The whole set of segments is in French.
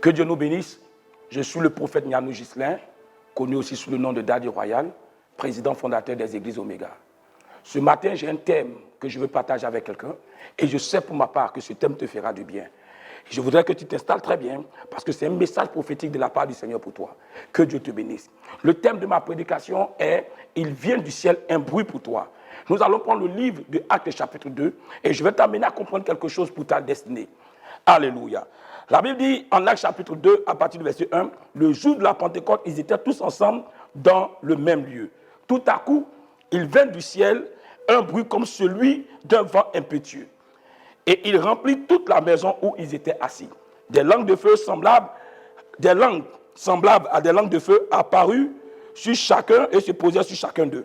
Que Dieu nous bénisse. Je suis le prophète Nianou Ghislain, connu aussi sous le nom de Daddy Royal, président fondateur des Églises Omega. Ce matin, j'ai un thème que je veux partager avec quelqu'un et je sais pour ma part que ce thème te fera du bien. Je voudrais que tu t'installes très bien parce que c'est un message prophétique de la part du Seigneur pour toi. Que Dieu te bénisse. Le thème de ma prédication est « Il vient du ciel un bruit pour toi ». Nous allons prendre le livre de Actes chapitre 2 et je vais t'amener à comprendre quelque chose pour ta destinée. Alléluia. La Bible dit en Actes chapitre 2 à partir du verset 1, le jour de la Pentecôte, ils étaient tous ensemble dans le même lieu. Tout à coup, il vint du ciel un bruit comme celui d'un vent impétueux. Et il remplit toute la maison où ils étaient assis. Des langues de feu semblables à des langues de feu apparurent sur chacun et se posèrent sur chacun d'eux.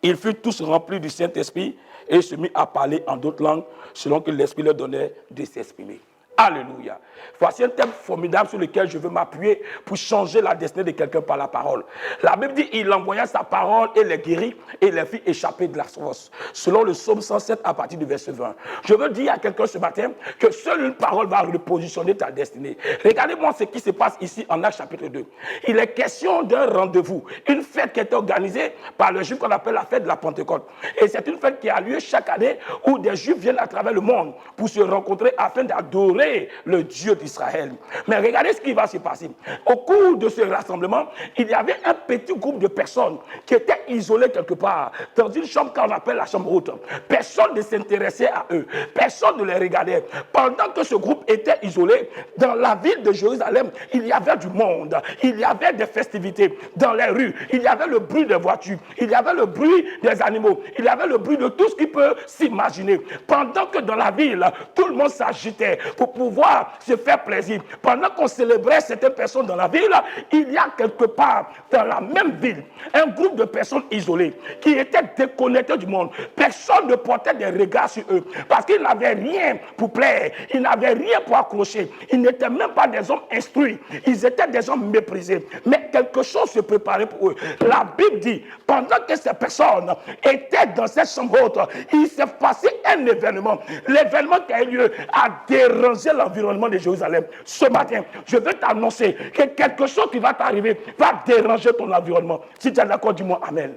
Ils furent tous remplis du Saint-Esprit et se mirent à parler en d'autres langues selon que l'Esprit leur donnait de s'exprimer. Alléluia. Voici un thème formidable sur lequel je veux m'appuyer pour changer la destinée de quelqu'un par la parole. La Bible dit il envoya sa parole et les guérit et les fit échapper de la fosse. Selon le psaume 107 à partir du verset 20. Je veux dire à quelqu'un ce matin que seule une parole va repositionner ta destinée. Regardez-moi ce qui se passe ici en Actes chapitre 2. Il est question d'un rendez-vous, une fête qui est organisée par le Juif qu'on appelle la fête de la Pentecôte. Et c'est une fête qui a lieu chaque année où des Juifs viennent à travers le monde pour se rencontrer afin d'adorer le Dieu d'Israël. Mais regardez ce qui va se passer. Au cours de ce rassemblement, il y avait un petit groupe de personnes qui étaient isolées quelque part dans une chambre qu'on appelle la chambre haute. Personne ne s'intéressait à eux. Personne ne les regardait. Pendant que ce groupe était isolé, dans la ville de Jérusalem, il y avait du monde. Il y avait des festivités dans les rues. Il y avait le bruit des voitures. Il y avait le bruit des animaux. Il y avait le bruit de tout ce qui peut s'imaginer. Pendant que dans la ville, tout le monde s'agitait pour pouvoir se faire plaisir. Pendant qu'on célébrait certaines personnes dans la ville, il y a quelque part dans la même ville un groupe de personnes isolées qui étaient déconnectées du monde. Personne ne portait des regards sur eux parce qu'ils n'avaient rien pour plaire, ils n'avaient rien pour accrocher, ils n'étaient même pas des hommes instruits, ils étaient des hommes méprisés. Mais quelque chose se préparait pour eux. La Bible dit, pendant que ces personnes étaient dans cette chambre haute, il s'est passé un événement. L'événement qui a eu lieu a dérangé l'environnement de Jérusalem. Ce matin, je veux t'annoncer que quelque chose qui va t'arriver va déranger ton environnement. Si tu es d'accord, dis-moi Amen.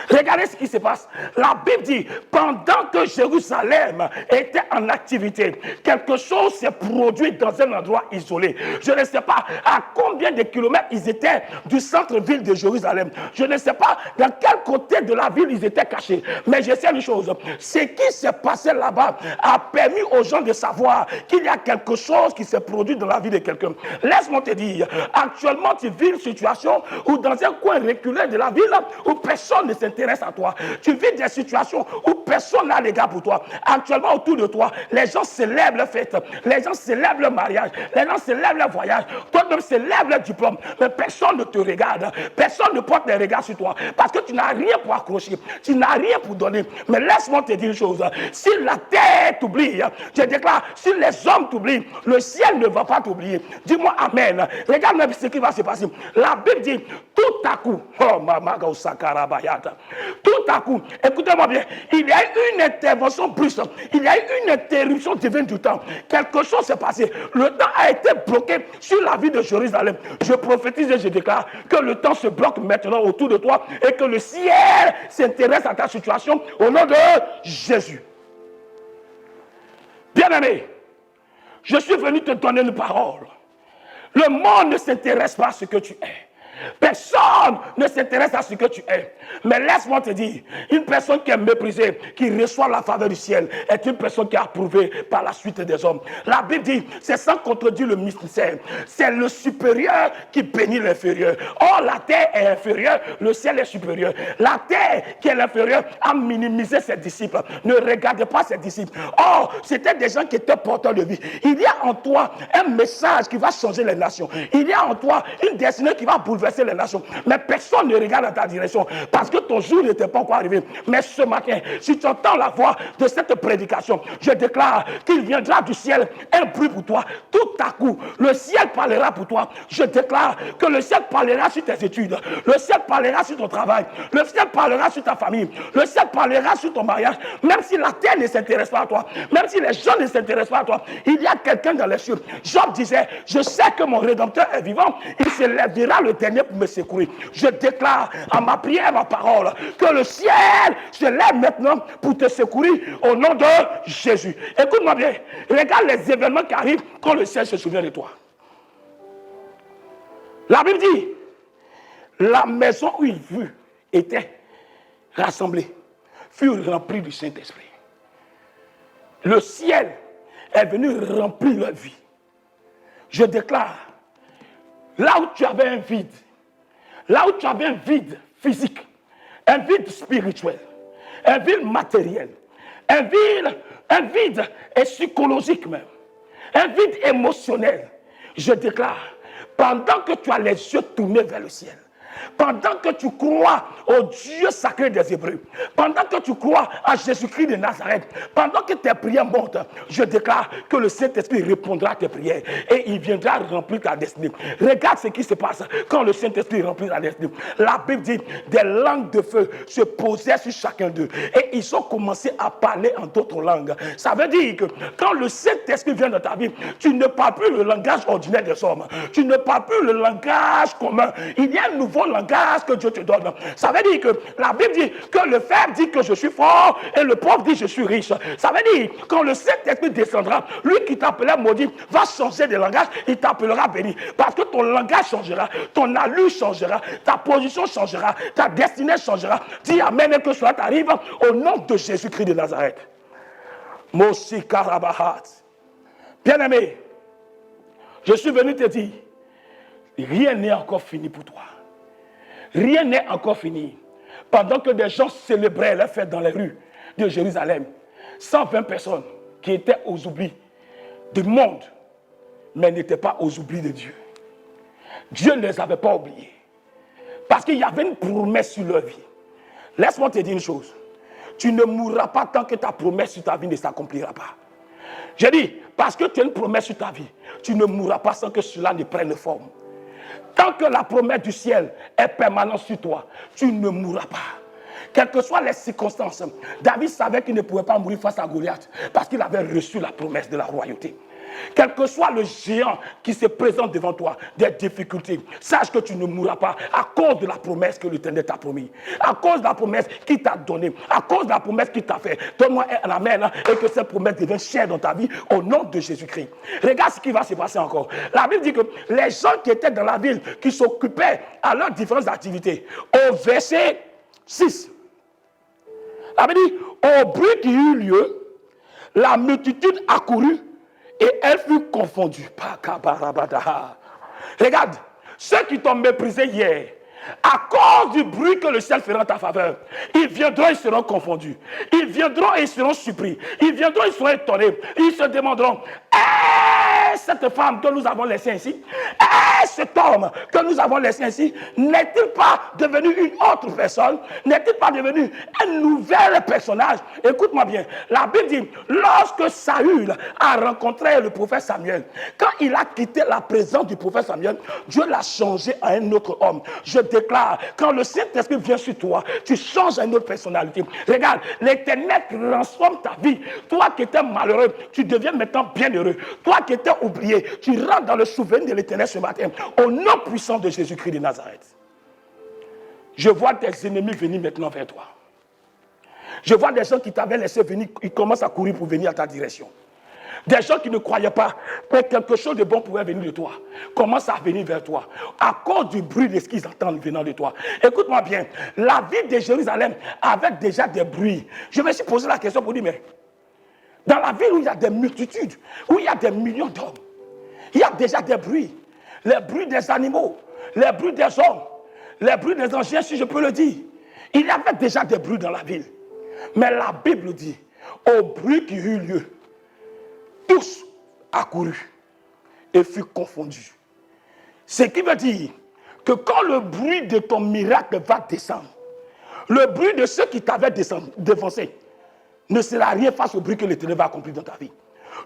Regardez ce qui se passe. La Bible dit, pendant que Jérusalem était en activité, quelque chose s'est produit dans un endroit isolé. Je ne sais pas à combien de kilomètres ils étaient du centre-ville de Jérusalem. Je ne sais pas dans quel côté de la ville ils étaient cachés. Mais je sais une chose, ce qui s'est passé là-bas a permis aux gens de savoir qu'il y a quelque chose qui s'est produit dans la vie de quelqu'un. Laisse-moi te dire, actuellement tu vis une situation où dans un coin reculé de la ville, où personne ne s'intéresse à toi. Tu vis des situations où personne n'a l'égard pour toi. Actuellement, autour de toi, les gens célèbrent leur fête, les gens célèbrent leur mariage, les gens célèbrent leur voyage, toi-même célèbres leur diplôme, mais personne ne te regarde, personne ne porte des regards sur toi, parce que tu n'as rien pour accrocher, tu n'as rien pour donner. Mais laisse-moi te dire une chose, si la terre t'oublie, je déclare, si les hommes t'oublient, le ciel ne va pas t'oublier. Dis-moi Amen. Regarde même ce qui va se passer. La Bible dit, tout à coup, oh Mamaga Sakarabayata, tout à coup, écoutez-moi bien, il y a eu une intervention plus, il y a eu une interruption divine du temps. Quelque chose s'est passé. Le temps a été bloqué sur la vie de Jérusalem. Je prophétise et je déclare que le temps se bloque maintenant autour de toi et que le ciel s'intéresse à ta situation au nom de Jésus. Bien-aimé, je suis venu te donner une parole. Le monde ne s'intéresse pas à ce que tu es. Personne ne s'intéresse à ce que tu es. Mais laisse-moi te dire, une personne qui est méprisée, qui reçoit la faveur du ciel, est une personne qui est approuvée par la suite des hommes. La Bible dit, c'est sans contredire le mystère. C'est le supérieur qui bénit l'inférieur. Or, la terre est inférieure, le ciel est supérieur. La terre qui est l'inférieure a minimisé ses disciples. Ne regarde pas ses disciples. Or, c'était des gens qui étaient porteurs de vie. Il y a en toi un message qui va changer les nations. Il y a en toi une destinée qui va bouleverser les nations. Mais personne ne regarde dans ta direction parce que ton jour n'était pas encore arrivé. Mais ce matin, si tu entends la voix de cette prédication, je déclare qu'il viendra du ciel un bruit pour toi. Tout à coup, le ciel parlera pour toi. Je déclare que le ciel parlera sur tes études, le ciel parlera sur ton travail, le ciel parlera sur ta famille, le ciel parlera sur ton mariage. Même si la terre ne s'intéresse pas à toi, même si les gens ne s'intéressent pas à toi, il y a quelqu'un dans les cieux. Job disait, je sais que mon Rédempteur est vivant, il se lèvera le dernier pour me secourir. Je déclare à ma prière, ma parole, que le ciel se lève maintenant pour te secourir au nom de Jésus. Écoute-moi bien, regarde les événements qui arrivent quand le ciel se souvient de toi. La Bible dit, la maison où il était rassemblée fut remplie du Saint-Esprit. Le ciel est venu remplir leur vie. Je déclare, là où tu avais un vide, là où tu avais un vide physique, un vide spirituel, un vide matériel, un vide psychologique même, un vide émotionnel, je déclare, pendant que tu as les yeux tournés vers le ciel, pendant que tu crois au Dieu sacré des Hébreux, pendant que tu crois à Jésus-Christ de Nazareth, pendant que tes prières montent, je déclare que le Saint-Esprit répondra à tes prières et il viendra remplir ta destinée. Regarde ce qui se passe quand le Saint-Esprit remplit ta destinée. La Bible dit, des langues de feu se posaient sur chacun d'eux et ils ont commencé à parler en d'autres langues. Ça veut dire que quand le Saint-Esprit vient dans ta vie, tu ne parles plus le langage ordinaire des hommes, tu ne parles plus le langage commun. Il y a un nouveau langage que Dieu te donne. Ça veut dire que la Bible dit que le faible dit que je suis fort et le pauvre dit je suis riche. Ça veut dire quand le Saint-Esprit descendra, lui qui t'appelait maudit va changer de langage, il t'appellera béni. Parce que ton langage changera, ton allure changera, ta position changera, ta destinée changera. Dis amen et que cela t'arrive au nom de Jésus-Christ de Nazareth. Mosi Karabahat. Bien-aimé, je suis venu te dire, rien n'est encore fini pour toi. Rien n'est encore fini. Pendant que des gens célébraient la fête dans les rues de Jérusalem, 120 personnes qui étaient aux oublis du monde, mais n'étaient pas aux oublis de Dieu. Dieu ne les avait pas oubliés. Parce qu'il y avait une promesse sur leur vie. Laisse-moi te dire une chose. Tu ne mourras pas tant que ta promesse sur ta vie ne s'accomplira pas. J'ai dit, parce que tu as une promesse sur ta vie, tu ne mourras pas sans que cela ne prenne forme. Tant que la promesse du ciel est permanente sur toi, tu ne mourras pas. Quelles que soient les circonstances, David savait qu'il ne pouvait pas mourir face à Goliath parce qu'il avait reçu la promesse de la royauté. Quel que soit le géant qui se présente devant toi, des difficultés, sache que tu ne mourras pas à cause de la promesse que l'Éternel t'a promis, à cause de la promesse qu'il t'a donnée, à cause de la promesse qu'il t'a fait. Donne-moi un amen et que cette promesse devienne chère dans ta vie au nom de Jésus-Christ. Regarde ce qui va se passer encore. La Bible dit que les gens qui étaient dans la ville, qui s'occupaient à leurs différentes activités, au verset 6, la Bible dit, au bruit qui eut lieu, la multitude accourut et elle fut confondue. Regarde, ceux qui t'ont méprisé hier, à cause du bruit que le ciel fera en ta faveur, ils viendront, ils seront confondus. Ils viendront et ils seront surpris. Ils viendront, ils seront étonnés. Ils se demanderont, cette femme que nous avons laissée ici, cet homme que nous avons laissé ici, n'est-il pas devenu une autre personne? N'est-il pas devenu un nouvel personnage? Écoute-moi bien, la Bible dit, lorsque Saül a rencontré le prophète Samuel, quand il a quitté la présence du prophète Samuel, Dieu l'a changé à un autre homme. Je déclare, quand le Saint-Esprit vient sur toi, tu changes à une autre personnalité. Regarde, l'Éternel transforme ta vie. Toi qui étais malheureux, tu deviens maintenant bienheureux. Toi qui étais oublié, tu rentres dans le souvenir de l'Éternel ce matin. Au nom puissant de Jésus-Christ de Nazareth. Je vois tes ennemis venir maintenant vers toi. Je vois des gens qui t'avaient laissé venir, ils commencent à courir pour venir à ta direction. Des gens qui ne croyaient pas que quelque chose de bon pouvait venir de toi commencent à venir vers toi à cause du bruit de ce qu'ils entendent venant de toi. Écoute-moi bien, la ville de Jérusalem avait déjà des bruits. Je me suis posé la question pour dire, mais dans la ville où il y a des multitudes, où il y a des millions d'hommes, il y a déjà des bruits. Les bruits des animaux, les bruits des hommes, les bruits des anciens, si je peux le dire. Il y avait déjà des bruits dans la ville. Mais la Bible dit, au bruit qui eut lieu, tous accourus et furent confondus. Ce qui veut dire que quand le bruit de ton miracle va descendre, le bruit de ceux qui t'avaient dévancé ne sera rien face au bruit que l'Éternel va accomplir dans ta vie.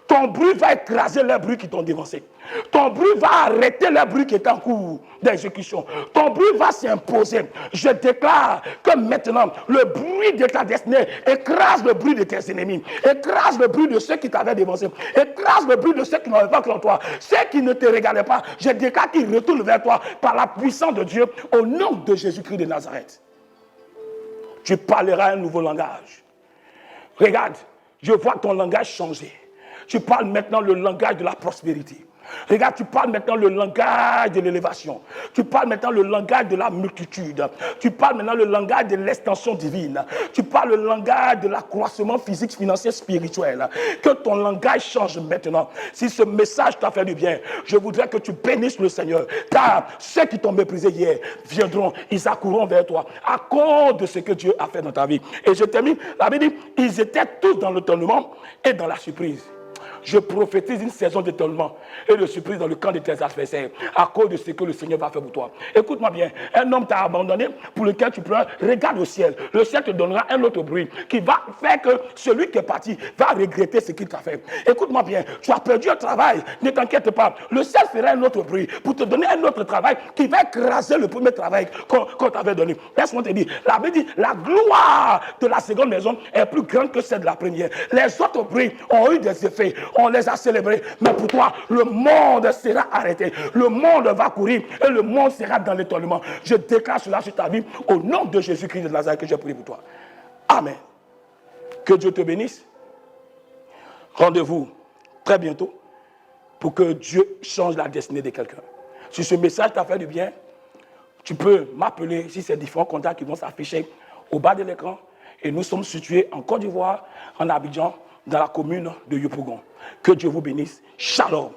Ton bruit va écraser les bruits qui t'ont dévancé. Ton bruit va arrêter les bruits qui étaient en cours d'exécution. Ton bruit va s'imposer. Je déclare que maintenant, le bruit de ta destinée écrase le bruit de tes ennemis. Écrase le bruit de ceux qui t'avaient dévancé. Écrase le bruit de ceux qui n'avaient pas cru en toi. Ceux qui ne te regardaient pas, je déclare qu'ils retournent vers toi par la puissance de Dieu au nom de Jésus-Christ de Nazareth. Tu parleras un nouveau langage. Regarde, je vois ton langage changer. Tu parles maintenant le langage de la prospérité. Regarde, tu parles maintenant le langage de l'élévation. Tu parles maintenant le langage de la multitude. Tu parles maintenant le langage de l'extension divine. Tu parles le langage de l'accroissement physique, financier, spirituel. Que ton langage change maintenant. Si ce message t'a fait du bien, je voudrais que tu bénisses le Seigneur. Car ceux qui t'ont méprisé hier viendront, ils accourront vers toi à cause de ce que Dieu a fait dans ta vie. Et je termine, la Bible dit, ils étaient tous dans l'étonnement et dans la surprise. Je prophétise une saison d'étonnement et de surprise dans le camp de tes adversaires à cause de ce que le Seigneur va faire pour toi. Écoute-moi bien, un homme t'a abandonné pour lequel tu pleures, regarde au ciel. Le ciel te donnera un autre bruit qui va faire que celui qui est parti va regretter ce qu'il t'a fait. Écoute-moi bien, tu as perdu un travail, ne t'inquiète pas. Le ciel fera un autre bruit pour te donner un autre travail qui va écraser le premier travail qu'on t'avait donné. Laisse-moi te dire, la Bible dit, la gloire de la seconde maison est plus grande que celle de la première. Les autres bruits ont eu des effets. On les a célébrés. Mais pour toi, le monde sera arrêté. Le monde va courir et le monde sera dans l'étonnement. Je déclare cela sur ta vie au nom de Jésus-Christ de Nazareth que j'ai prié pour toi. Amen. Que Dieu te bénisse. Rendez-vous très bientôt pour que Dieu change la destinée de quelqu'un. Si ce message t'a fait du bien, tu peux m'appeler si c'est différents contacts qui vont s'afficher au bas de l'écran. Et nous sommes situés en Côte d'Ivoire, en Abidjan, dans la commune de Yopougon. Que Dieu vous bénisse. Shalom.